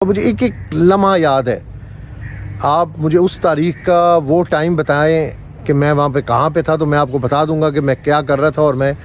तो मुझे एक एक लम्हा याद है। आप मुझे उस तारीख का वो टाइम बताएं कि मैं वहाँ पे कहाँ पे था, तो मैं आपको बता दूंगा कि मैं क्या कर रहा था और मैं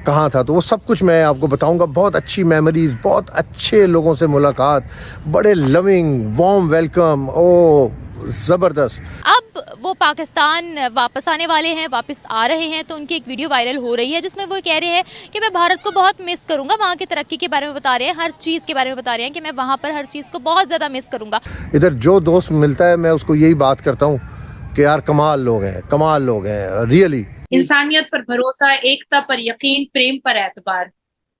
कहाँ था। तो वो सब कुछ मैं आपको बताऊंगा। बहुत अच्छी मेमोरीज, बहुत अच्छे लोगों से मुलाकात, बड़े लविंग वार्म वेलकम, ओ ज़बरदस्त। अब वो पाकिस्तान वापस आने वाले हैं, वापस आ रहे हैं, तो उनकी एक वीडियो वायरल हो रही है जिसमें वो कह रहे हैं कि मैं भारत को बहुत मिस करूंगा। वहाँ की तरक्की के बारे में बता रहे हैं, हर चीज़ के बारे में बता रहे हैं कि मैं वहाँ पर हर चीज़ को बहुत ज़्यादा मिस करूंगा। इधर जो दोस्त मिलता है मैं उसको यही बात करता हूँ कि यार कमाल लोग हैं, कमाल लोग हैं रियली। इंसानियत पर भरोसा, एकता पर यकीन, प्रेम पर एतबार,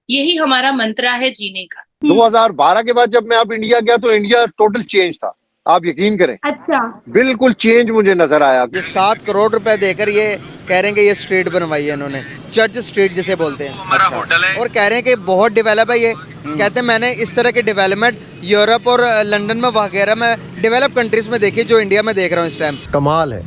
यही हमारा मंत्रा है जीने का। 2012 के बाद जब मैं अब इंडिया गया तो इंडिया टोटल चेंज था, आप यकीन करें। अच्छा, बिल्कुल चेंज मुझे नजर आया। जो 7 करोड़ रुपए देकर ये कह रहे हैं कि ये स्ट्रीट बनवाई है इन्होंने, चर्च स्ट्रीट जिसे बोलते हैं। हमारा होटल है और कह रहे हैं कि बहुत डेवलप है ये। कहते हैं मैंने इस तरह के डेवलपमेंट यूरोप और लंदन में वगैरह में डेवलप कंट्रीज में देखी जो इंडिया में देख रहा हूँ इस टाइम। कमाल है,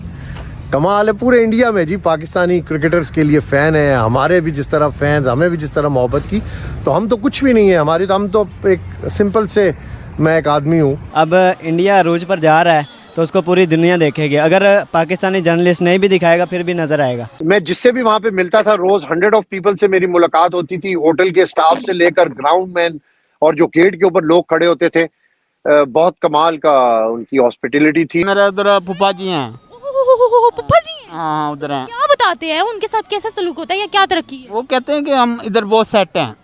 कमाल है पूरे इंडिया में जी। पाकिस्तानी क्रिकेटर्स के लिए फ़ैन है, हमारे भी जिस तरह फैंस, हमें भी जिस तरह मोहब्बत की। तो हम तो कुछ भी नहीं है हमारी, तो हम तो एक सिंपल से, मैं एक आदमी हूँ। अब इंडिया अरूज पर जा रहा है तो उसको पूरी दुनिया देखेगी। अगर पाकिस्तानी जर्नलिस्ट नहीं भी दिखाएगा फिर भी नज़र आएगा। मैं जिससे भी वहां पे मिलता था रोज 100 ऑफ पीपल से मेरी मुलाकात होती थी, होटल के स्टाफ से लेकर ग्राउंड मैन और जो गेट के ऊपर लोग खड़े होते थे। बहुत कमाल का उनकी हॉस्पिटैलिटी थी। मेरा उधर फूफा जी हैं। पप्पा जी हाँ उधर हैं। क्या बताते हैं, उनके साथ कैसा सलूक होता है या क्या तरक्की है? वो कहते हैं कि हम इधर बहुत सेट हैं।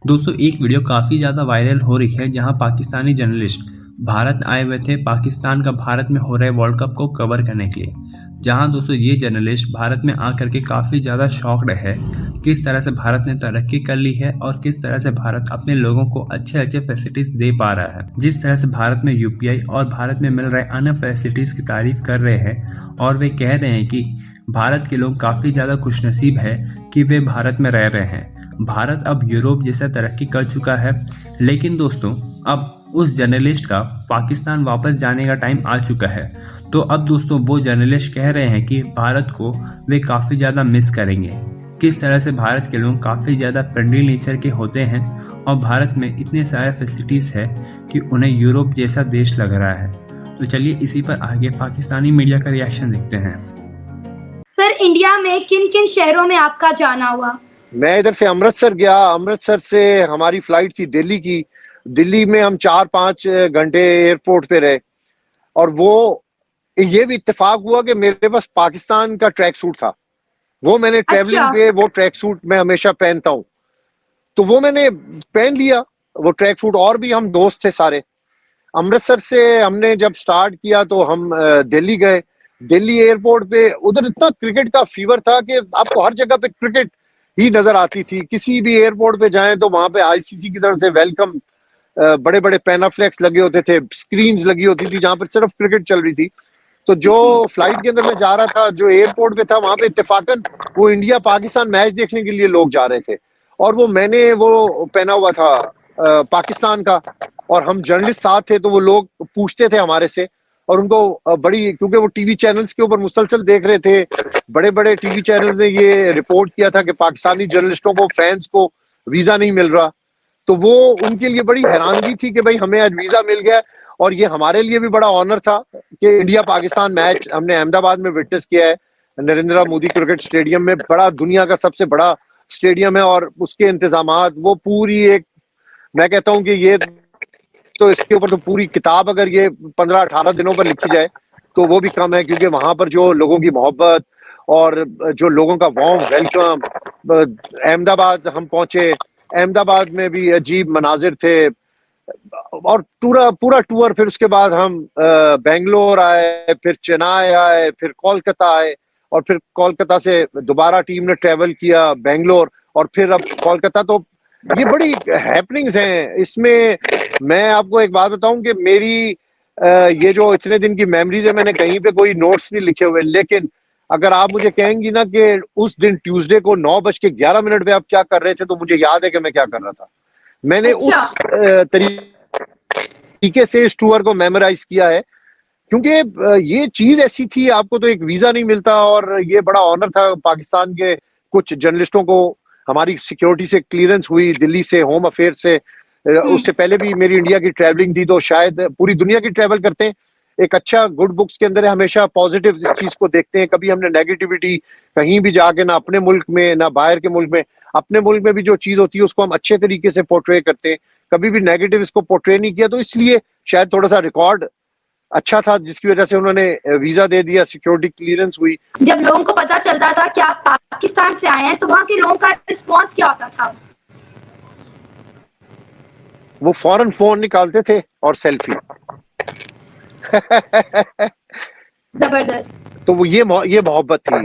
दोस्तों एक वीडियो काफ़ी ज़्यादा वायरल हो रही है जहां पाकिस्तानी जर्नलिस्ट भारत आए हुए थे पाकिस्तान का भारत में हो रहे वर्ल्ड कप को कवर करने के लिए। जहां दोस्तों ये जर्नलिस्ट भारत में आकर के काफ़ी ज़्यादा शॉक्ड है किस तरह से भारत ने तरक्की कर ली है और किस तरह से भारत अपने लोगों को अच्छे अच्छे फैसिलिटीज़ दे पा रहा है। जिस तरह से भारत में यूपीआई और भारत में मिल रहे अन्य फैसिलिटीज़ की तारीफ कर रहे हैं और वे कह रहे हैं कि भारत के लोग काफ़ी ज़्यादा खुशनसीब है कि वे भारत में रह रहे हैं। भारत अब यूरोप जैसा तरक्की कर चुका है। लेकिन दोस्तों अब उस जर्नलिस्ट का पाकिस्तान वापस जाने का टाइम आ चुका है। तो अब दोस्तों वो जर्नलिस्ट कह रहे हैं कि भारत को वे काफ़ी ज़्यादा मिस करेंगे। किस तरह से भारत के लोग काफ़ी ज़्यादा फ्रेंडली नेचर के होते हैं और भारत में इतने सारे फैसिलिटीज़ है कि उन्हें यूरोप जैसा देश लग रहा है। तो चलिए इसी पर आगे पाकिस्तानी मीडिया का रिएक्शन देखते हैं। सर इंडिया में किन किन शहरों में आपका जाना हुआ? मैं इधर से अमृतसर गया, अमृतसर से हमारी फ्लाइट थी दिल्ली की। दिल्ली में हम 4-5 घंटे एयरपोर्ट पे रहे और वो ये भी इत्तेफाक हुआ कि मेरे पास पाकिस्तान का ट्रैक सूट था। वो मैंने ट्रैवलिंग पे वो ट्रैक सूट मैं हमेशा पहनता हूँ, तो वो मैंने पहन लिया वो ट्रैक सूट। और भी हम दोस्त थे सारे। अमृतसर से हमने जब स्टार्ट किया तो हम दिल्ली गए। दिल्ली एयरपोर्ट पे उधर इतना क्रिकेट का फीवर था कि आपको हर जगह पे क्रिकेट ही नजर आती थी। किसी भी एयरपोर्ट पे जाएं तो वहां पे आईसीसी की तरफ से वेलकम, बड़े बड़े पैनाफ्लेक्स लगे होते थे, स्क्रीन्स लगी होती थी जहां पर सिर्फ क्रिकेट चल रही थी। तो जो फ्लाइट के अंदर मैं जा रहा था, जो एयरपोर्ट पे था, वहां पे इत्तेफाकन वो इंडिया पाकिस्तान मैच देखने के लिए लोग जा रहे थे और वो मैंने वो पहना हुआ था पाकिस्तान का। और हम जर्नलिस्ट साथ थे तो वो लोग पूछते थे हमारे से और उनको बड़ी, क्योंकि वो टीवी चैनल्स के ऊपर मुसलसल देख रहे थे, बड़े बड़े टीवी चैनल्स ने ये रिपोर्ट किया था कि पाकिस्तानी जर्नलिस्टों को, फैंस को वीजा नहीं मिल रहा। तो वो उनके लिए बड़ी हैरानगी थी कि भाई हमें आज वीजा मिल गया। और ये हमारे लिए भी बड़ा ऑनर था कि इंडिया पाकिस्तान मैच हमने अहमदाबाद में विटनेस किया है, नरेंद्र मोदी क्रिकेट स्टेडियम में। बड़ा, दुनिया का सबसे बड़ा स्टेडियम है और उसके इंतजामात, वो पूरी एक, मैं कहता हूँ कि ये तो इसके ऊपर तो पूरी किताब अगर ये 15-18 दिनों पर लिखी जाए तो वो भी कम है, क्योंकि वहां पर जो लोगों की मोहब्बत और जो लोगों का वार्म वेलकम। अहमदाबाद हम पहुंचे, अहमदाबाद में भी अजीब मनाजिर थे और पूरा टूर। फिर उसके बाद हम बेंगलोर आए, फिर चेन्नई आए, फिर कोलकाता आए और फिर कोलकाता से दोबारा टीम ने ट्रेवल किया बेंगलोर और फिर अब कोलकाता। तो ये बड़ी हैपनिंग्स हैं इसमें। मैं आपको एक बात बताऊं कि मेरी ये जो इतने दिन की मेमोरीज है, मैंने कहीं पे कोई नोट्स नहीं लिखे हुए, लेकिन अगर आप मुझे कहेंगी ना कि उस दिन ट्यूसडे को 9:11 पे आप क्या कर रहे थे, तो मुझे याद है कि मैं क्या कर रहा था। मैंने उस तरीके से इस टूर को मेमोराइज किया है, क्योंकि ये चीज ऐसी थी, आपको तो एक वीजा नहीं मिलता और ये बड़ा ऑनर था। पाकिस्तान के कुछ जर्नलिस्टों को हमारी सिक्योरिटी से क्लियरेंस हुई, दिल्ली से, होम अफेयर से, उससे पहले भी मेरी इंडिया की ट्रैवलिंग थी, तो शायद पूरी दुनिया की ट्रैवल करते हैं। एक अच्छा गुड बुक्स के अंदर हमेशा पॉजिटिव इस चीज को देखते हैं, कभी हमने नेगेटिविटी कहीं भी जाके, ना अपने मुल्क में ना बाहर के मुल्क में, अपने मुल्क में भी जो चीज होती है उसको हम अच्छे तरीके से पोर्ट्रे करते हैं, कभी भी नेगेटिव इसको पोर्ट्रे नहीं किया। तो इसलिए शायद थोड़ा सा रिकॉर्ड अच्छा था, जिसकी वजह से उन्होंने वीजा दे दिया, सिक्योरिटी क्लियरेंस हुई। जब लोगों को पता चलता था कि आप पाकिस्तान से आए हैं तो वहाँ के लोगों का रिस्पॉन्स क्या होता था? वो फौरन फोन निकालते थे और सेल्फी। जबरदस्त। तो वो ये मोहब्बत थी,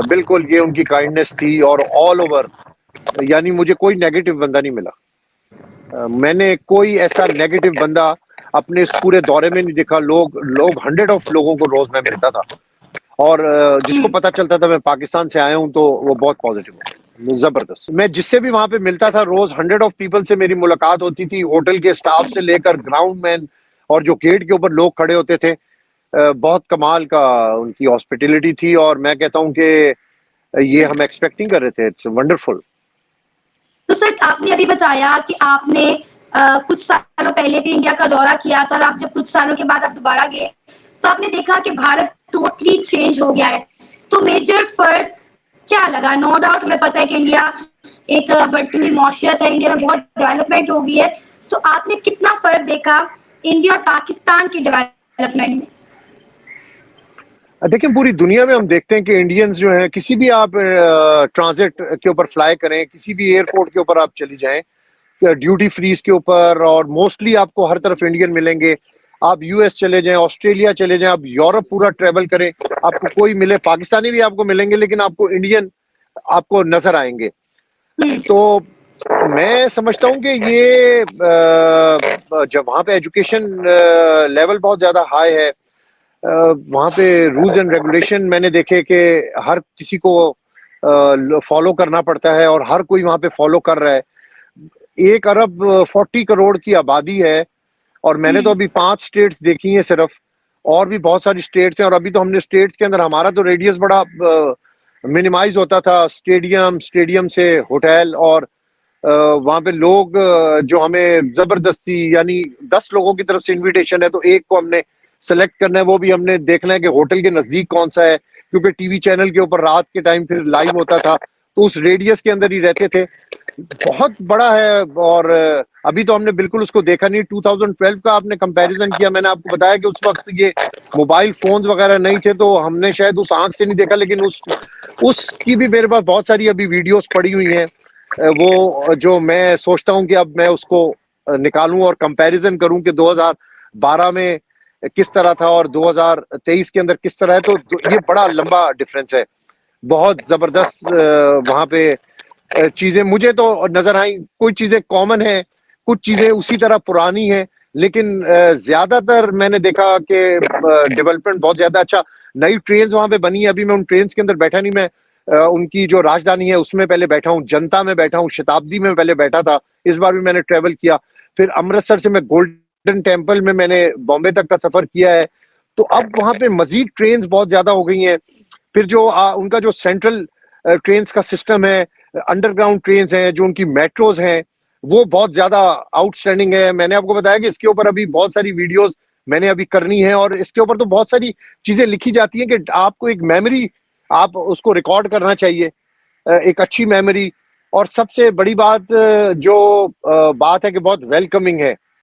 बिल्कुल ये उनकी काइंडनेस थी, और ऑल ओवर, यानी मुझे कोई नेगेटिव बंदा नहीं मिला। मैंने कोई ऐसा नेगेटिव बंदा अपने इस पूरे दौरे में नहीं देखा। लोग 100 ऑफ लोगों को रोज मैं मिलता था, और जिसको पता चलता था मैं पाकिस्तान से आया हूं तो वो बहुत पॉजिटिव है, जबरदस्त। मैं जिससे भी वहां पे मिलता था, रोज 100 ऑफ पीपल से मेरी मुलाकात होती थी, होटल के स्टाफ से लेकर ग्राउंड मैन, और जो गेट के ऊपर लोग खड़े होते थे। बहुत कमाल का उनकी हॉस्पिटैलिटी थी, और मैं कहता हूं कि ये हम एक्सपेक्टिंग कर रहे थे। It's wonderful. तो सर, आपने अभी बताया कि आपने कुछ सालों पहले भी इंडिया का दौरा किया था, और आप जब कुछ सालों के बाद आप दोबारा गए तो आपने देखा कि भारत टोटली चेंज हो गया है। तो मेजर फर्क क्या लगा? नो डाउट हमें पता है कि इंडिया एक बढ़ती हुई मौशियत है, इंडिया में बहुत डेवलपमेंट हो गई है। तो आपने कितना फर्क देखा इंडिया और पाकिस्तान की डेवलपमेंट में? देखिए, पूरी दुनिया में हम देखते हैं कि इंडियंस जो हैं, किसी भी आप ट्रांजिट के ऊपर फ्लाई करें, किसी भी एयरपोर्ट के ऊपर आप चली जाएं, ड्यूटी फ्रीज के ऊपर, और मोस्टली आपको हर तरफ इंडियन मिलेंगे। आप यूएस चले जाएं, ऑस्ट्रेलिया चले जाएं, आप यूरोप पूरा ट्रेवल करें, आपको कोई मिले, पाकिस्तानी भी आपको मिलेंगे, लेकिन आपको इंडियन आपको नजर आएंगे। तो मैं समझता हूं कि ये जब वहां पे एजुकेशन लेवल बहुत ज्यादा हाई है, वहां पे रूल्स एंड रेगुलेशन मैंने देखे कि हर किसी को फॉलो करना पड़ता है, और हर कोई वहां पे फॉलो कर रहा है। 1 अरब 40 करोड़ की आबादी है, और मैंने तो अभी 5 स्टेट्स देखी हैं सिर्फ, और भी बहुत सारी स्टेट्स हैं। और अभी तो हमने स्टेट्स के अंदर, हमारा तो रेडियस बड़ा मिनिमाइज होता था, स्टेडियम से होटल, और वहां पे लोग जो हमें जबरदस्ती, यानी 10 लोगों की तरफ से इनविटेशन है तो एक को हमने सेलेक्ट करना है, वो भी हमने देखना है कि होटल के नजदीक कौन सा है, क्योंकि टीवी चैनल के ऊपर रात के टाइम फिर लाइव होता था, तो उस रेडियस के अंदर ही रहते थे। बहुत बड़ा है, और अभी तो हमने बिल्कुल उसको देखा नहीं। 2012 का आपने कंपैरिजन किया, मैंने आपको बताया कि उस वक्त ये मोबाइल फोन्स वगैरह नहीं थे, तो हमने शायद उस आंख से नहीं देखा, लेकिन उसकी भी मेरे पास बहुत सारी अभी वीडियोस पड़ी हुई हैं, वो जो मैं सोचता हूं कि अब मैं उसको निकालूं और कंपैरिजन करूं कि 2012 में किस तरह था और 2023 के अंदर किस तरह है। तो ये बड़ा लंबा डिफरेंस है, बहुत जबरदस्त। वहां पे चीजें मुझे तो नजर आई, कोई चीजें कॉमन है, कुछ चीजें उसी तरह पुरानी है, लेकिन ज्यादातर मैंने देखा कि डेवलपमेंट बहुत ज्यादा अच्छा। नई ट्रेन वहां पे बनी है, अभी मैं उन ट्रेन के अंदर बैठा नहीं, मैं उनकी जो राजधानी है उसमें पहले बैठा हूँ, जनता में बैठा हूँ, शताब्दी में पहले बैठा था, इस बार भी मैंने ट्रेवल किया। फिर अमृतसर से मैं गोल्डन टेम्पल में मैंने बॉम्बे तक का सफर किया है। तो अब वहां पे मजीद ट्रेन बहुत ज्यादा हो गई हैं। फिर जो उनका जो सेंट्रल ट्रेन का सिस्टम है, अंडरग्राउंड ट्रेन हैं, जो उनकी मेट्रोज हैं, वो बहुत ज्यादा आउटस्टैंडिंग है। मैंने आपको बताया कि इसके ऊपर अभी बहुत सारी वीडियोस मैंने अभी करनी है, और इसके ऊपर तो बहुत सारी चीजें लिखी जाती हैं कि आपको एक मेमोरी, आप उसको रिकॉर्ड करना चाहिए, एक अच्छी मेमोरी। और सबसे बड़ी बात जो बात है कि बहुत वेलकमिंग है।